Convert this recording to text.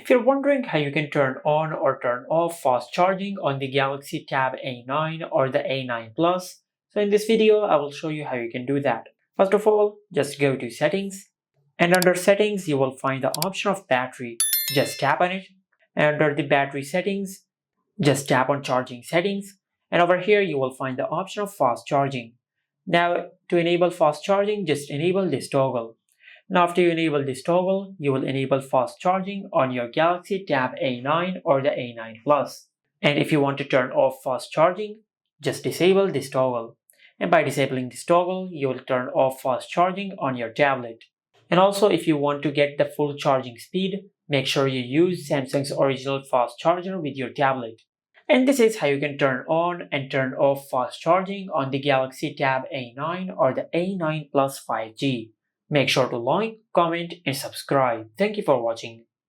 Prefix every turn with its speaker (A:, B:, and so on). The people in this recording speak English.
A: If you're wondering how you can turn on or turn off fast charging on the Galaxy Tab A9 or the A9 Plus, so in this video I will show you how you can do that. First of all, just go to Settings, and under Settings you will find the option of battery. Just tap on it, and under the battery settings, just tap on Charging Settings, and over here you will find the option of fast charging. Now to enable fast charging, just enable this toggle. Now after you enable this toggle, you will enable fast charging on your Galaxy Tab A9 or the A9 Plus. And if you want to turn off fast charging, just disable this toggle. And by disabling this toggle, you will turn off fast charging on your tablet. And also if you want to get the full charging speed, make sure you use Samsung's original fast charger with your tablet. And this is how you can turn on and turn off fast charging on the Galaxy Tab A9 or the A9 Plus 5G. Make sure to like, comment, and subscribe. Thank you for watching.